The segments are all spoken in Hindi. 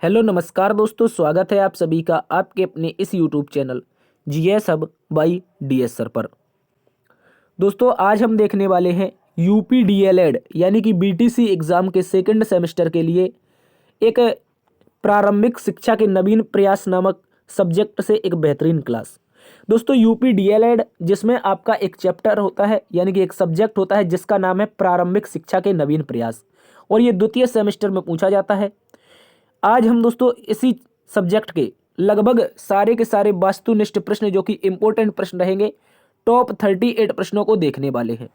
हेलो नमस्कार दोस्तों, स्वागत है आप सभी का आपके अपने इस YouTube channel GS hub by DS sir पर। दोस्तों आज हम देखने वाले हैं यूपी डीएलएड यानी कि बीटीसी एग्ज़ाम के सेकंड सेमेस्टर के लिए एक प्रारंभिक शिक्षा के नवीन प्रयास नामक सब्जेक्ट से एक बेहतरीन क्लास। दोस्तों यूपी डीएलएड जिसमें आपका एक चैप्टर होता है यानी कि एक सब्जेक्ट होता है जिसका नाम है प्रारंभिक शिक्षा के नवीन प्रयास, और ये द्वितीय सेमेस्टर में पूछा जाता है। आज हम दोस्तों इसी सब्जेक्ट के लगभग सारे के सारे वास्तुनिष्ठ प्रश्न जो कि इंपॉर्टेंट प्रश्न रहेंगे, टॉप 38 प्रश्नों को देखने वाले हैं।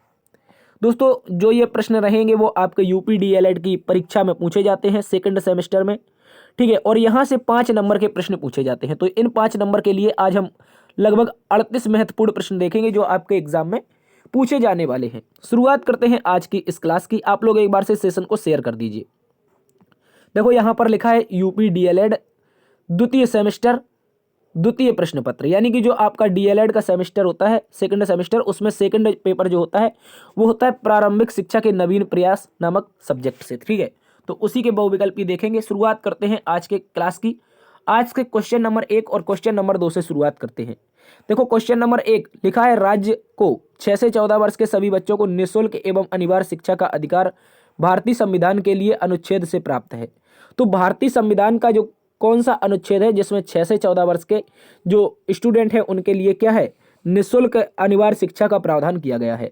दोस्तों जो ये प्रश्न रहेंगे वो आपके यूपी डीएलएड की परीक्षा में पूछे जाते हैं सेकंड सेमेस्टर में, ठीक है। और यहाँ से 5 नंबर के प्रश्न पूछे जाते हैं। तो इन 5 नंबर के लिए आज हम लगभग 38 महत्वपूर्ण प्रश्न देखेंगे जो आपके एग्जाम में पूछे जाने वाले हैं। शुरुआत करते हैं आज की इस क्लास की। आप लोग एक बार से सेशन को शेयर कर दीजिए। देखो यहाँ पर लिखा है यूपी डीएलएड द्वितीय सेमेस्टर द्वितीय प्रश्न पत्र, यानी कि जो आपका डीएलएड का सेमेस्टर होता है सेकंड सेमेस्टर, उसमें सेकंड पेपर जो होता है वो होता है प्रारंभिक शिक्षा के नवीन प्रयास नामक सब्जेक्ट से, ठीक है। तो उसी के बहुविकल्पी देखेंगे। शुरुआत करते हैं आज के क्लास की। आज के क्वेश्चन नंबर 1 और क्वेश्चन नंबर 2 से शुरुआत करते हैं। देखो क्वेश्चन नंबर 1 लिखा है राज्य को 6 से 14 वर्ष के सभी बच्चों को निःशुल्क एवं अनिवार्य शिक्षा का अधिकार भारतीय संविधान के लिए अनुच्छेद से प्राप्त है। तो भारतीय संविधान का जो कौन सा अनुच्छेद है जिसमें 6 से 14 वर्ष के जो स्टूडेंट हैं उनके लिए क्या है, निःशुल्क अनिवार्य शिक्षा का प्रावधान किया गया है।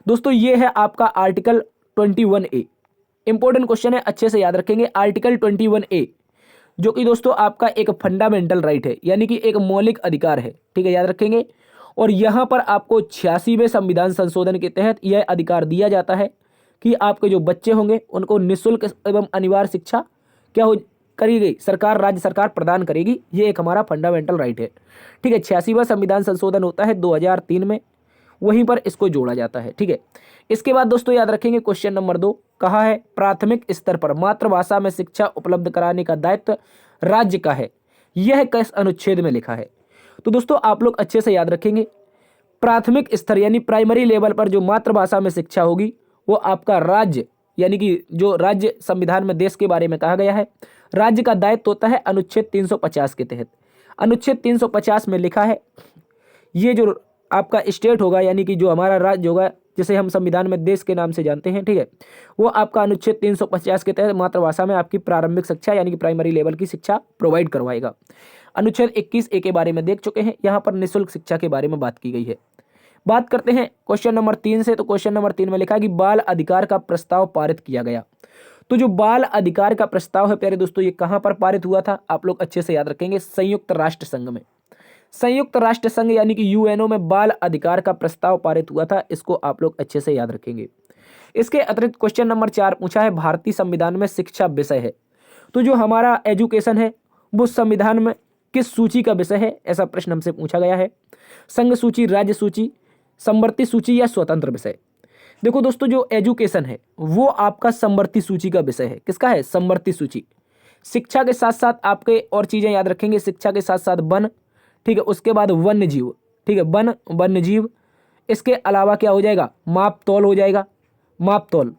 दोस्तों ये है आपका आर्टिकल 21A। इंपॉर्टेंट क्वेश्चन है, अच्छे से याद रखेंगे। आर्टिकल 21A जो कि दोस्तों आपका एक फंडामेंटल राइट है, यानी कि एक मौलिक अधिकार है, ठीक है, याद रखेंगे। और यहाँ पर आपको 86वें संविधान संशोधन के तहत यह अधिकार दिया जाता है कि आपके जो बच्चे होंगे उनको निःशुल्क एवं अनिवार्य शिक्षा क्या हो करेगी, सरकार, राज्य सरकार प्रदान करेगी। ये एक हमारा फंडामेंटल राइट है, ठीक है। 86वां संविधान संशोधन होता है 2003 में, वहीं पर इसको जोड़ा जाता है, ठीक है। इसके बाद दोस्तों याद रखेंगे क्वेश्चन नंबर 2 कहा है प्राथमिक स्तर पर मातृभाषा में शिक्षा उपलब्ध कराने का दायित्व राज्य का है, यह किस अनुच्छेद में लिखा है। तो दोस्तों आप लोग अच्छे से याद रखेंगे, प्राथमिक स्तर यानी प्राइमरी लेवल पर जो मातृभाषा में शिक्षा होगी वो आपका राज्य, यानी कि जो राज्य संविधान में देश के बारे में कहा गया है, राज्य का दायित्व होता है अनुच्छेद 350 के तहत। अनुच्छेद 350 में लिखा है ये जो आपका स्टेट होगा यानी कि जो हमारा राज्य होगा जिसे हम संविधान में देश के नाम से जानते हैं, ठीक है, वो आपका अनुच्छेद 350 के तहत मातृभाषा में आपकी प्रारंभिक शिक्षा यानी कि प्राइमरी लेवल की शिक्षा प्रोवाइड करवाएगा। अनुच्छेद 21A के बारे में देख चुके हैं, यहाँ पर निःशुल्क शिक्षा के बारे में बात की गई है। बात करते हैं क्वेश्चन नंबर 3 से। तो क्वेश्चन नंबर 3 में लिखा है कि बाल अधिकार का प्रस्ताव पारित किया गया। तो जो बाल अधिकार का प्रस्ताव है प्यारे दोस्तों ये कहां पर पारित हुआ था, आप लोग अच्छे से याद रखेंगे, संयुक्त राष्ट्र संघ में। संयुक्त राष्ट्र संघ यानी कि यूएनओ में बाल अधिकार का प्रस्ताव पारित हुआ था, इसको आप लोग अच्छे से याद रखेंगे। इसके अतिरिक्त क्वेश्चन नंबर 4 पूछा है भारतीय संविधान में शिक्षा विषय है। तो जो हमारा एजुकेशन है वो संविधान में किस सूची का विषय है, ऐसा प्रश्न हमसे पूछा गया है। संघ सूची, राज्य सूची, समवर्ती सूची या स्वतंत्र विषय। देखो दोस्तों जो एजुकेशन है वो आपका समवर्ती सूची का विषय है। किसका है, समवर्ती सूची। शिक्षा के साथ साथ आपके और चीजें याद रखेंगे, शिक्षा के साथ साथ वन, ठीक है, उसके बाद वन्य जीव, ठीक है, वन वन्य जीव। इसके अलावा क्या हो जाएगा, माप तौल हो जाएगा, माप तौल।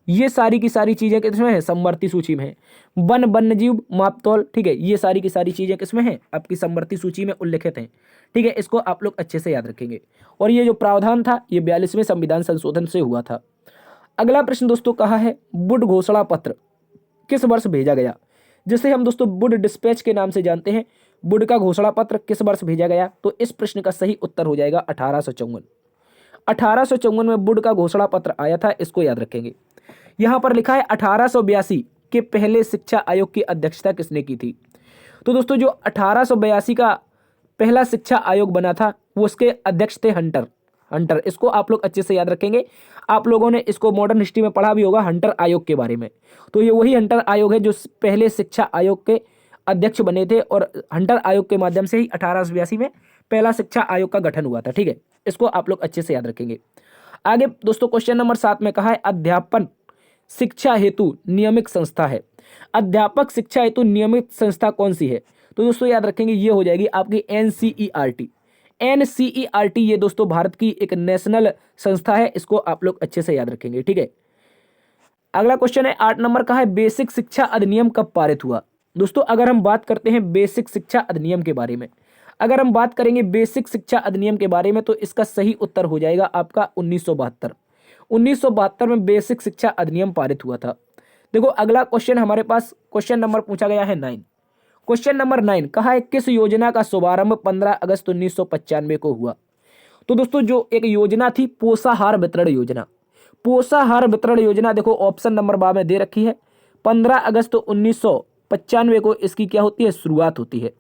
ये सारी की सारी चीजें किसमें है, समवर्ती सूची में है। वन वन्य जीव माप तौल, ठीक है, ये सारी की सारी चीजें किसमें है, आपकी समवर्ती सूची में उल्लेखित हैं, ठीक है। इसको आप लोग अच्छे से याद रखेंगे। और ये जो प्रावधान था ये 42वें संविधान संशोधन से हुआ था। अगला प्रश्न दोस्तों कहा है वुड घोषणा पत्र किस वर्ष भेजा गया, जिसे हम दोस्तों वुड डिस्पैच के नाम से जानते हैं। वुड का घोषणा पत्र किस वर्ष भेजा गया, तो इस प्रश्न का सही उत्तर हो जाएगा 1854। 1854 में वुड का घोषणा पत्र आया था, इसको याद रखेंगे। यहां पर लिखा है 1882 के पहले शिक्षा आयोग की अध्यक्षता किसने की थी। तो दोस्तों जो 1882 का पहला शिक्षा आयोग बना था वो उसके अध्यक्ष थे हंटर। इसको आप लोग अच्छे से याद रखेंगे, आप लोगों ने इसको मॉडर्न हिस्ट्री में पढ़ा भी होगा हंटर आयोग के बारे में। तो ये वही हंटर आयोग है जो पहले शिक्षा आयोग के अध्यक्ष बने थे, और हंटर आयोग के माध्यम से ही 1882 में पहला शिक्षा आयोग का गठन हुआ था, ठीक है। इसको आप लोग अच्छे से याद रखेंगे। आगे दोस्तों क्वेश्चन नंबर 7 में कहा है अध्यापन शिक्षा हेतु नियमित संस्था है। अध्यापक शिक्षा हेतु नियमित संस्था कौन सी है, तो दोस्तों याद रखेंगे ये हो जाएगी आपकी एनसीईआरटी। एनसीईआरटी ये दोस्तों भारत की एक नेशनल संस्था है, इसको आप लोग अच्छे से याद रखेंगे, ठीक है। अगला क्वेश्चन है 8 नंबर का है बेसिक शिक्षा अधिनियम कब पारित हुआ। दोस्तों अगर हम बात करते हैं बेसिक शिक्षा अधिनियम के बारे में, अगर हम बात करेंगे बेसिक शिक्षा अधिनियम के बारे में, तो इसका सही उत्तर हो जाएगा आपका 1972। 1972 में बेसिक शिक्षा अधिनियम पारित हुआ था। देखो अगला क्वेश्चन हमारे पास, क्वेश्चन नंबर पूछा गया है 9। क्वेश्चन नंबर 9 कहा है किस योजना का शुभारंभ 15 अगस्त 1995 को हुआ। तो दोस्तों जो एक योजना थी पोषाहार वितरण योजना, पोषाहार वितरण योजना देखो ऑप्शन नंबर 12 में दे रखी है। 15 अगस्त 1995 को इसकी क्या होती है, शुरुआत होती है।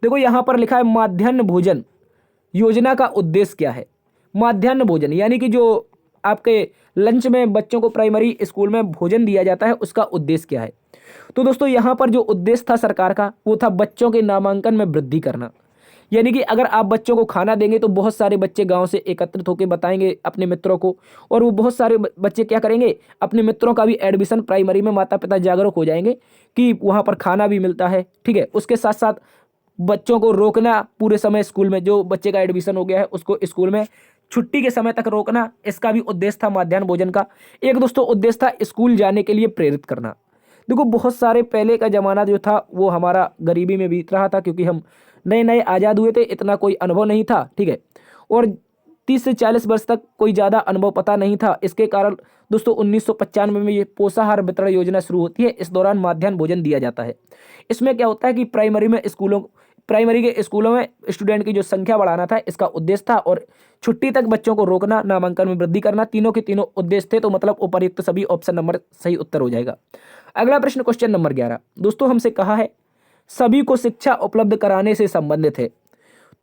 देखो यहां पर लिखा है माध्याह्न भोजन योजना का उद्देश्य क्या है। माध्याह्न भोजन यानी कि जो आपके लंच में बच्चों को प्राइमरी स्कूल में भोजन दिया जाता है, उसका उद्देश्य क्या है। तो दोस्तों यहां पर जो उद्देश्य था सरकार का, वो था बच्चों के नामांकन में वृद्धि करना। यानी कि अगर आप बच्चों को खाना देंगे तो बहुत सारे बच्चे गांव से एकत्रित होकर बताएंगे अपने मित्रों को, और वो बहुत सारे बच्चे क्या करेंगे, अपने मित्रों का भी एडमिशन प्राइमरी में, माता पिता जागरूक हो जाएंगे कि वहां पर खाना भी मिलता है। ठीक है, उसके साथ साथ बच्चों को रोकना पूरे समय स्कूल में, जो बच्चे का एडमिशन हो गया है उसको स्कूल में छुट्टी के समय तक रोकना, इसका भी उद्देश्य था माध्याह्न भोजन का। एक दोस्तों उद्देश्य था स्कूल जाने के लिए प्रेरित करना। देखो बहुत सारे पहले का जमाना जो था वो हमारा गरीबी में बीत रहा था, क्योंकि हम नए नए आज़ाद हुए थे, इतना कोई अनुभव नहीं था। ठीक है, और 30 से 40 वर्ष तक कोई ज़्यादा अनुभव पता नहीं था। इसके कारण दोस्तों 1995 में ये पोषाहार वितरण योजना शुरू होती है। इस दौरान माध्याह्न भोजन दिया जाता है। इसमें क्या होता है कि प्राइमरी के स्कूलों में स्टूडेंट की जो संख्या बढ़ाना था, इसका उद्देश्य था, और छुट्टी तक बच्चों को रोकना, नामांकन में वृद्धि करना, तीनों के तीनों उद्देश्य थे। तो मतलब उपर्युक्त सभी ऑप्शन नंबर सही उत्तर हो जाएगा। अगला प्रश्न क्वेश्चन नंबर 11। दोस्तों हमसे कहा है सभी को शिक्षा उपलब्ध कराने से संबंधित है।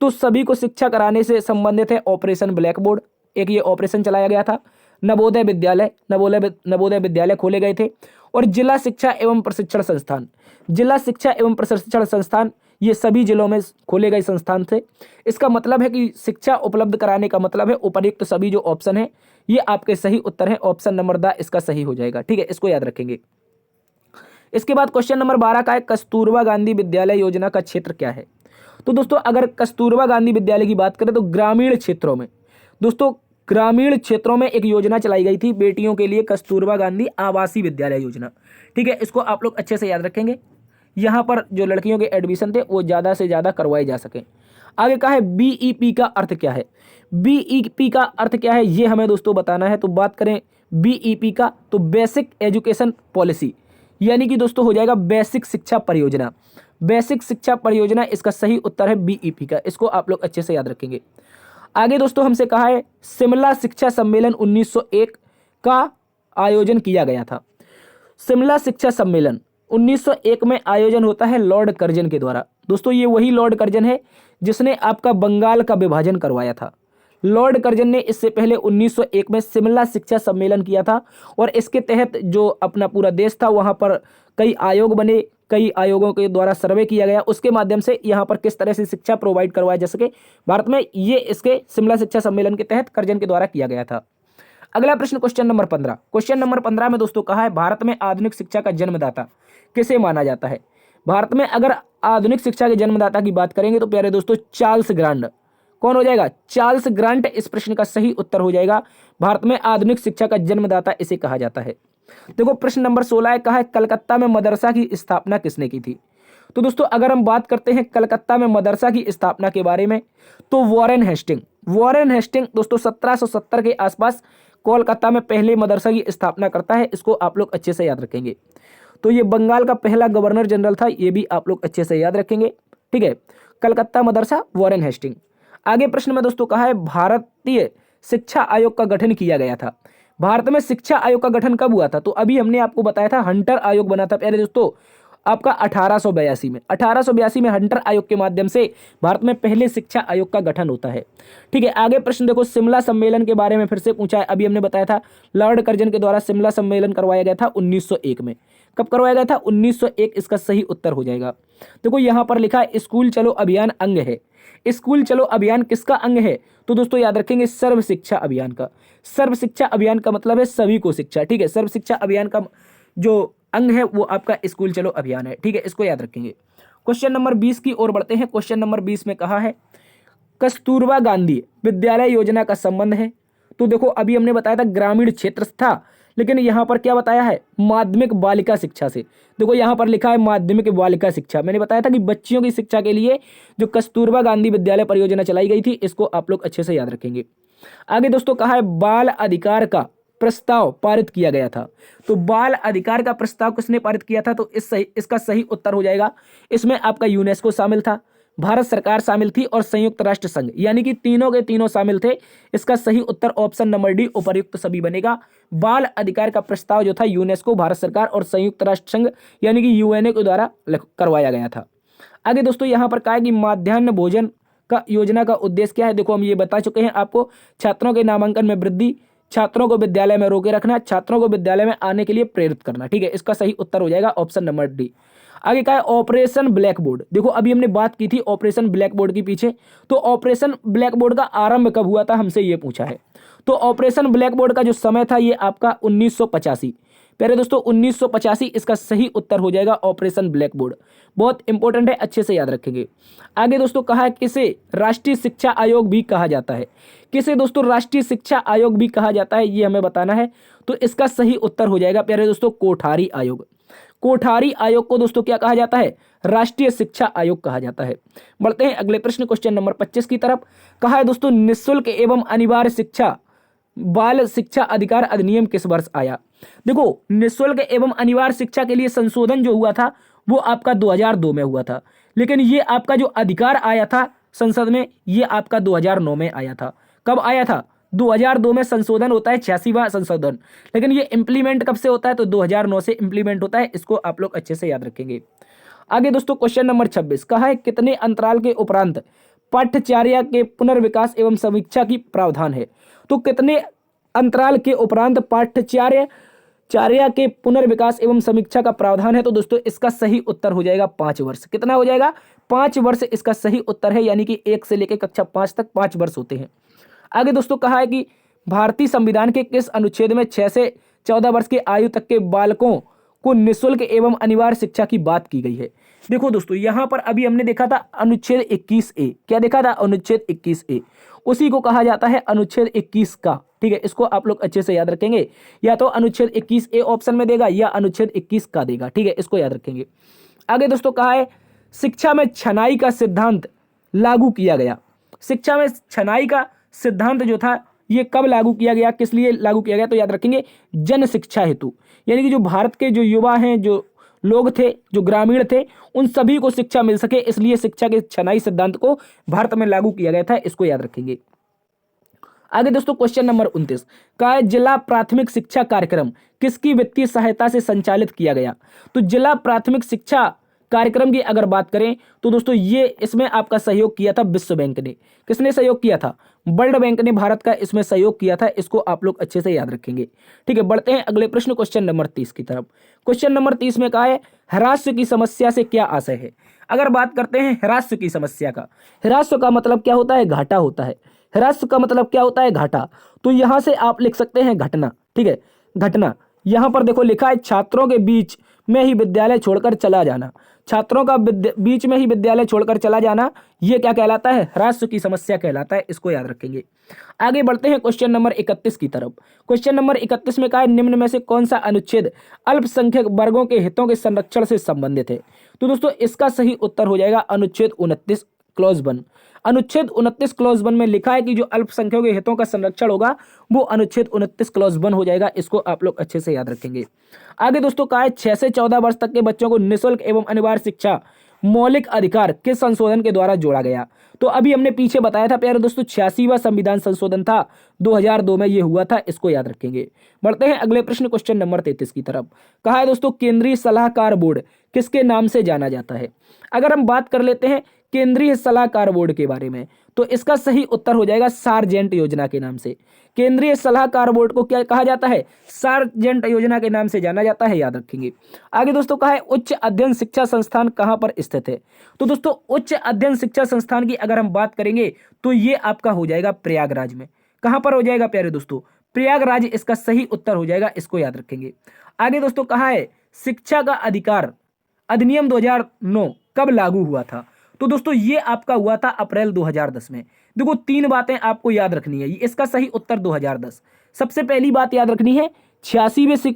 तो सभी को शिक्षा कराने से संबंधित है ऑपरेशन ब्लैक बोर्ड। एक ये ऑपरेशन चलाया गया था। नवोदय विद्यालय खोले गए थे। और जिला शिक्षा एवं प्रशिक्षण संस्थान, जिला शिक्षा एवं प्रशिक्षण संस्थान, ये सभी जिलों में खोले गए संस्थान थे। इसका मतलब है कि शिक्षा उपलब्ध कराने का मतलब है उपर्युक्त सभी जो ऑप्शन है ये आपके सही उत्तर है। ऑप्शन नंबर द इसका सही हो जाएगा। ठीक है, इसको याद रखेंगे। इसके बाद क्वेश्चन नंबर 12 का है कस्तूरबा गांधी विद्यालय योजना का क्षेत्र क्या है। तो दोस्तों अगर कस्तूरबा गांधी विद्यालय की बात करें तो ग्रामीण क्षेत्रों में, दोस्तों ग्रामीण क्षेत्रों में एक योजना चलाई गई थी बेटियों के लिए, कस्तूरबा गांधी आवासीय विद्यालय योजना। ठीक है, इसको आप लोग अच्छे से याद रखेंगे। यहाँ पर जो लड़कियों के एडमिशन थे वो ज़्यादा से ज़्यादा करवाए जा सकें। आगे कहा है बीईपी का अर्थ क्या है। बीईपी का अर्थ क्या है ये हमें दोस्तों बताना है। तो बात करें बीईपी का, तो बेसिक एजुकेशन पॉलिसी, यानी कि दोस्तों हो जाएगा बेसिक शिक्षा परियोजना। बेसिक शिक्षा परियोजना इसका सही उत्तर है बीईपी का। इसको आप लोग अच्छे से याद रखेंगे। आगे दोस्तों हमसे कहा है शिमला शिक्षा सम्मेलन 1901 का आयोजन किया गया था। शिमला शिक्षा सम्मेलन 1901 में आयोजन होता है लॉर्ड कर्जन के द्वारा। दोस्तों ये वही लॉर्ड कर्जन है जिसने आपका बंगाल का विभाजन करवाया था। लॉर्ड कर्जन ने इससे पहले 1901 में शिमला शिक्षा सम्मेलन किया था, और इसके तहत जो अपना पूरा देश था वहां पर कई आयोग बने, कई आयोगों के द्वारा सर्वे किया गया, उसके माध्यम से यहाँ पर किस तरह से शिक्षा प्रोवाइड करवाया जा सके भारत में, ये इसके शिमला शिक्षा सम्मेलन के तहत कर्जन के द्वारा किया गया था। अगला प्रश्न क्वेश्चन नंबर 15। क्वेश्चन नंबर 15 में दोस्तों कहा है भारत में आधुनिक शिक्षा का जन्मदाता किसे माना जाता है। भारत में अगर आधुनिक शिक्षा के जन्मदाता की बात करेंगे तो प्यारे दोस्तों चार्ल्स ग्रांट। कौन हो जाएगा, चार्ल्स ग्रांट इस प्रश्न का सही उत्तर हो जाएगा। भारत में आधुनिक शिक्षा का जन्मदाता इसे कहा जाता है। देखो प्रश्न नंबर 16 कहा है कलकत्ता में मदरसा की स्थापना किसने की थी। तो दोस्तों अगर हम बात करते हैं कलकत्ता में मदरसा की स्थापना के बारे में, तो वॉरेन हेस्टिंग दोस्तों 1770 के आसपास कोलकाता में पहले मदरसा की स्थापना करता है। इसको आप लोग अच्छे से याद रखेंगे। तो ये बंगाल का पहला गवर्नर जनरल था, ये भी आप लोग अच्छे से याद रखेंगे। ठीक है, कलकत्ता मदरसा वॉरेन हेस्टिंग। आगे प्रश्न में दोस्तों कहा है भारतीय शिक्षा आयोग का गठन किया गया था। भारत में शिक्षा आयोग का गठन कब हुआ था। तो अभी हमने आपको बताया था हंटर आयोग बना था प्यारे दोस्तों आपका 1882 में हंटर आयोग के माध्यम से भारत में पहले शिक्षा आयोग का गठन होता है। ठीक है, आगे प्रश्न देखो शिमला सम्मेलन के बारे में फिर से पूछा है। अभी हमने बताया था लॉर्ड कर्जन के द्वारा शिमला सम्मेलन करवाया गया था 1901 में। कब करवाया गया था, 1901। इसका सही उत्तर हो जाएगा। देखो यहां पर लिखा है स्कूल चलो अभियान अंग है। स्कूल चलो अभियान किसका अंग है, तो दोस्तों याद रखेंगे सर्व शिक्षा अभियान का। सर्व शिक्षा अभियान का मतलब है सभी को शिक्षा। ठीक है, सर्व शिक्षा अभियान का जो अंग है वो आपका स्कूल चलो अभियान है। ठीक है, इसको याद रखेंगे। क्वेश्चन नंबर 20 की ओर बढ़ते हैं। क्वेश्चन नंबर 20 में कहा है कस्तूरबा गांधी विद्यालय योजना का संबंध है। तो देखो अभी हमने बताया था ग्रामीण क्षेत्र था, लेकिन यहाँ पर क्या बताया है, माध्यमिक बालिका शिक्षा से। देखो यहाँ पर लिखा है माध्यमिक बालिका शिक्षा। मैंने बताया था कि बच्चियों की शिक्षा के लिए जो कस्तूरबा गांधी विद्यालय परियोजना चलाई गई थी, इसको आप लोग अच्छे से याद रखेंगे। आगे दोस्तों कहा है बाल अधिकार का प्रस्ताव पारित किया गया था। तो बाल अधिकार का प्रस्ताव किसने पारित किया था, तो इसका सही उत्तर हो जाएगा, इसमें आपका यूनेस्को शामिल था, भारत सरकार शामिल थी और संयुक्त राष्ट्र संघ, यानी कि तीनों के तीनों शामिल थे। इसका सही उत्तर ऑप्शन नंबर डी उपर्युक्त सभी बनेगा। बाल अधिकार का प्रस्ताव जो था यूनेस्को, भारत सरकार और संयुक्त राष्ट्र संघ यानी कि यूएनए के द्वारा करवाया गया था। आगे दोस्तों यहाँ पर कहा है कि मध्याह्न भोजन का योजना का उद्देश्य क्या है। देखो हम ये बता चुके हैं आपको, छात्रों के नामांकन में वृद्धि, छात्रों को विद्यालय में रोके रखना, छात्रों को विद्यालय में आने के लिए प्रेरित करना। ठीक है, इसका सही उत्तर हो जाएगा ऑप्शन नंबर डी। आगे क्या है ऑपरेशन ब्लैक बोर्ड। देखो अभी हमने बात की थी ऑपरेशन ब्लैक बोर्ड के पीछे, तो ऑपरेशन ब्लैक बोर्ड का आरंभ कब हुआ था, हमसे ये पूछा है। तो ऑपरेशन ब्लैक बोर्ड का जो समय था ये आपका 1985। प्यारे दोस्तों 1985 इसका सही उत्तर हो जाएगा ऑपरेशन ब्लैक बोर्ड। बहुत इंपॉर्टेंट है, अच्छे से याद रखेंगे। आगे दोस्तों कहा है किसे राष्ट्रीय शिक्षा आयोग भी कहा जाता है। किसे दोस्तों राष्ट्रीय शिक्षा आयोग भी कहा जाता है, ये हमें बताना है। तो इसका सही उत्तर हो जाएगा प्यारे दोस्तों कोठारी आयोग। कोठारी आयोग को दोस्तों क्या कहा जाता है, राष्ट्रीय शिक्षा आयोग कहा जाता है। बढ़ते हैं अगले प्रश्न क्वेश्चन नंबर 25 की तरफ। कहा है दोस्तों निःशुल्क एवं अनिवार्य शिक्षा बाल शिक्षा अधिकार अधिनियम किस वर्ष आया। देखो निःशुल्क एवं अनिवार्य शिक्षा के लिए संशोधन जो हुआ था वो आपका 2002 में हुआ था, लेकिन ये आपका जो अधिकार आया था संसद में ये आपका 2009 में आया था। कब आया था, 2002 में संशोधन होता है, 86वां संशोधन, लेकिन ये इंप्लीमेंट कब से होता है, तो 2009 से इंप्लीमेंट होता है। इसको आप लोग अच्छे से याद रखेंगे। आगे दोस्तों क्वेश्चन नंबर 26 कहा है कितने अंतराल के उपरांत पाठ्यचर्या के पुनर्विकास एवं समीक्षा की प्रावधान है। तो कितने अंतराल के उपरांत पाठ्यचर्या के पुनर्विकास एवं समीक्षा का प्रावधान है, तो दोस्तों इसका सही उत्तर हो जाएगा 5 वर्ष। कितना हो जाएगा, 5 वर्ष इसका सही उत्तर है, यानी कि 1 से लेकर कक्षा 5 तक 5 वर्ष होते हैं। आगे दोस्तों कहा है कि भारतीय संविधान के किस अनुच्छेद में 6 से 14 वर्ष की आयु तक के बालकों को निःशुल्क एवं अनिवार्य शिक्षा की बात की गई है। देखो दोस्तों यहाँ पर अभी हमने देखा था अनुच्छेद 21A। क्या देखा था, अनुच्छेद 21A, उसी को कहा जाता है अनुच्छेद 21 का। ठीक है, इसको आप लोग अच्छे से याद रखेंगे, या तो अनुच्छेद 21A ऑप्शन में देगा या अनुच्छेद 21 का देगा। ठीक है, इसको याद रखेंगे। आगे दोस्तों कहा है शिक्षा में छनाई का सिद्धांत लागू किया गया। शिक्षा में छनाई का सिद्धांत जो था ये कब लागू किया गया, किस लिए लागू किया गया, तो याद रखेंगे जन शिक्षा हेतु, यानी कि जो भारत के जो युवा हैं, जो लोग थे, जो ग्रामीण थे, उन सभी को शिक्षा मिल सके, इसलिए शिक्षा के छनाई सिद्धांत को भारत में लागू किया गया था। इसको याद रखेंगे। आगे दोस्तों क्वेश्चन नंबर 29 का जिला प्राथमिक शिक्षा कार्यक्रम किसकी वित्तीय सहायता से संचालित किया गया। तो जिला प्राथमिक शिक्षा कार्यक्रम की अगर बात करें तो दोस्तों ये इसमें आपका सहयोग किया था विश्व बैंक ने। किसने सहयोग किया था, वर्ल्ड बैंक ने भारत का इसमें सहयोग किया था। इसको आप लोग अच्छे से याद रखेंगे। ठीक है, बढ़ते हैं अगले प्रश्न क्वेश्चन नंबर 30 की तरफ। क्वेश्चन नंबर 30 में कहा है ह्रास की समस्या से क्या आशय है। अगर बात करते हैं ह्रास की समस्या का, ह्रास का मतलब क्या होता है, घाटा होता है। ह्रास का मतलब क्या होता है, घाटा। तो यहां से आप लिख सकते हैं घटना। ठीक है, घटना। यहां पर देखो लिखा है छात्रों के बीच में ही विद्यालय छोड़कर चला जाना। छात्रों का बीच में ही विद्यालय छोड़कर चला जाना, ये क्या कहलाता है, ह्रास की समस्या कहलाता है। इसको याद रखेंगे। आगे बढ़ते हैं क्वेश्चन नंबर 31 की तरफ। क्वेश्चन नंबर 31 में कहा है निम्न में से कौन सा अनुच्छेद अल्पसंख्यक वर्गों के हितों के संरक्षण से संबंधित है। तो दोस्तों इसका सही उत्तर हो जाएगा अनुच्छेद 29 क्लॉज 1। अनुच्छेद 29 क्लॉज 1 में लिखा है कि जो अल्पसंख्यकों के हितों का संरक्षण होगा वो अनुच्छेद 29 क्लॉज 1 हो जाएगा। इसको आप लोग अच्छे से याद रखेंगे। आगे दोस्तों कहा है 6 से 14 वर्ष तक के बच्चों को निःशुल्क एवं अनिवार्य शिक्षा मौलिक अधिकार किस संशोधन के द्वारा जोड़ा गया। तो अभी हमने पीछे बताया था प्यारे दोस्तों 86वां संविधान संशोधन था, 2002 में ये हुआ था। इसको याद रखेंगे। बढ़ते हैं अगले प्रश्न क्वेश्चन नंबर 33 की तरफ। कहा है दोस्तों केंद्रीय सलाहकार बोर्ड किसके नाम से जाना जाता है। अगर हम बात कर लेते हैं केंद्रीय सलाहकार बोर्ड के बारे में तो इसका सही उत्तर हो जाएगा सार्जेंट योजना के नाम से। केंद्रीय सलाहकार बोर्ड को क्या कहा जाता है, सार्जेंट योजना के नाम से जाना जाता है, याद रखेंगे। आगे दोस्तों कहा है उच्च अध्ययन शिक्षा संस्थान कहां पर स्थित है। तो दोस्तों उच्च अध्ययन शिक्षा संस्थान की अगर हम बात करेंगे तो ये आपका हो जाएगा प्रयागराज में। कहां पर हो जाएगा प्यारे दोस्तों, प्रयागराज इसका सही उत्तर हो जाएगा। इसको याद रखेंगे। आगे दोस्तों कहा है शिक्षा का अधिकार अधिनियम 2009 कब लागू हुआ था। तो दोस्तों ये आपका हुआ था अप्रैल 2010 में। देखो 3 बातें आपको याद रखनी है, इसका सही उत्तर 2010। सबसे पहली बात याद रखनी है 86वें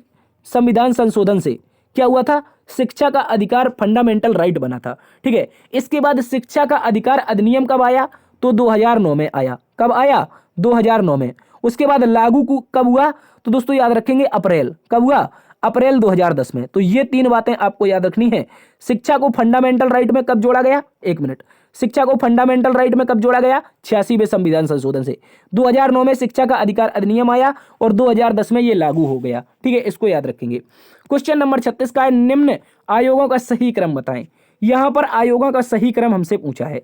संविधान संशोधन से क्या हुआ था, शिक्षा का अधिकार फंडामेंटल राइट बना था। ठीक है, इसके बाद शिक्षा का अधिकार अधिनियम कब आया, तो 2009 में आया। कब आया, 2009 में। उसके बाद लागू कब हुआ, तो दोस्तों याद रखेंगे अप्रैल, कब हुआ, अप्रैल 2010 में। तो ये 3 बातें आपको याद रखनी है। शिक्षा को फंडामेंटल राइट में कब जोड़ा गया, 1 मिनट, शिक्षा को फंडामेंटल राइट में कब जोड़ा गया, 86वें संविधान संशोधन से। 2009 में शिक्षा का अधिकार अधिनियम आया और 2010 में ये लागू हो गया। ठीक है, इसको याद रखेंगे। क्वेश्चन नंबर 36 का है, निम्न आयोगों का सही क्रम बताएं। यहां पर आयोगों का सही क्रम हमसे पूछा है।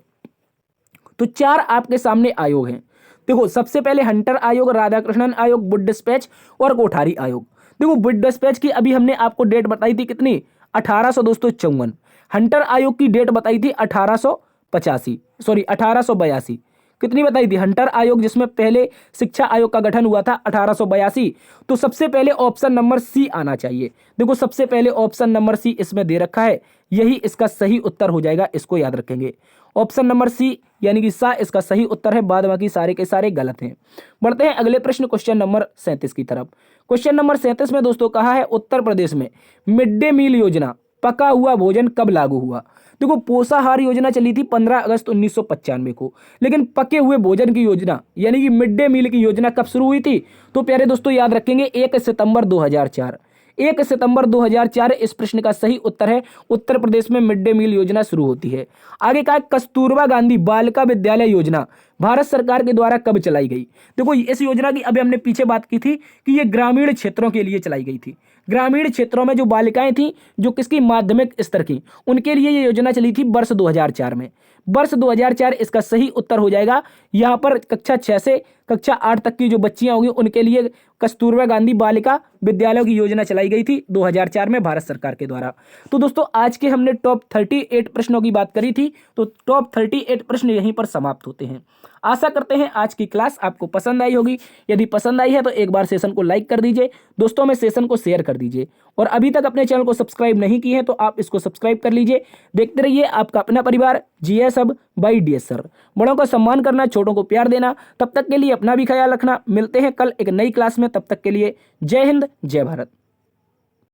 तो 4 आपके सामने आयोग हैं। देखो, सबसे पहले हंटर आयोग, राधाकृष्णन आयोग, वुड डिस्पैच और कोठारी आयोग। देखो, वुड डिस्पैच की अभी हमने आपको डेट बताई थी कितनी, 1854। हंटर आयोग की डेट बताई थी 1882। कितनी बताई थी, हंटर आयोग जिसमें पहले शिक्षा आयोग का गठन हुआ था 1882। तो सबसे पहले ऑप्शन नंबर सी आना चाहिए। देखो, सबसे पहले ऑप्शन नंबर सी इसमें दे रखा है, यही इसका सही उत्तर हो जाएगा, इसको याद रखेंगे। ऑप्शन नंबर सी यानी कि सा इसका सही उत्तर है, बाद बाकी सारे के सारे गलत हैं। बढ़ते हैं अगले प्रश्न, क्वेश्चन नंबर 37 की तरफ। क्वेश्चन नंबर 37 में दोस्तों कहा है, उत्तर प्रदेश में मिड डे मील योजना, पका हुआ भोजन कब लागू हुआ। देखो, पोषाहार योजना चली थी 15 अगस्त 1995 को, लेकिन पके हुए भोजन की योजना यानी कि मिड डे मील की योजना कब शुरू हुई थी, तो प्यारे दोस्तों याद रखेंगे 1 सितंबर 2004। 1 सितंबर 2004 इस प्रश्न का सही उत्तर है। उत्तर प्रदेश में मिड डे मील योजना शुरू होती है। आगे का कस्तूरबा गांधी बालिका विद्यालय योजना भारत सरकार के द्वारा कब चलाई गई। देखो, इस योजना की अभी हमने पीछे बात की थी कि ये ग्रामीण क्षेत्रों के लिए चलाई गई थी। ग्रामीण क्षेत्रों में जो बालिकाएं थी, जो किसकी, माध्यमिक स्तर की, उनके लिए ये योजना चली थी वर्ष 2004 में। वर्ष 2004 इसका सही उत्तर हो जाएगा। यहाँ पर कक्षा 6 से कक्षा 8 तक की जो बच्चियां होंगी उनके लिए कस्तूरबा गांधी बालिका विद्यालयों की योजना चलाई गई थी 2004 में भारत सरकार के द्वारा। तो दोस्तों आज के हमने टॉप 38 प्रश्नों की बात करी थी, तो टॉप 38 प्रश्न यहीं पर समाप्त होते हैं। आशा करते हैं आज की क्लास आपको पसंद आई होगी। यदि पसंद आई है तो एक बार सेशन को लाइक कर दीजिए, दोस्तों में सेशन को शेयर कर दीजिए, और अभी तक अपने चैनल को सब्सक्राइब नहीं किए हैं तो आप इसको सब्सक्राइब कर लीजिए। देखते रहिए आपका अपना परिवार GS hub by DS sir. बड़ों का सम्मान करना, छोटों को प्यार देना। तब तक के लिए अपना भी ख्याल रखना। मिलते हैं कल एक नई क्लास में, तब तक के लिए जय हिंद, जय भारत।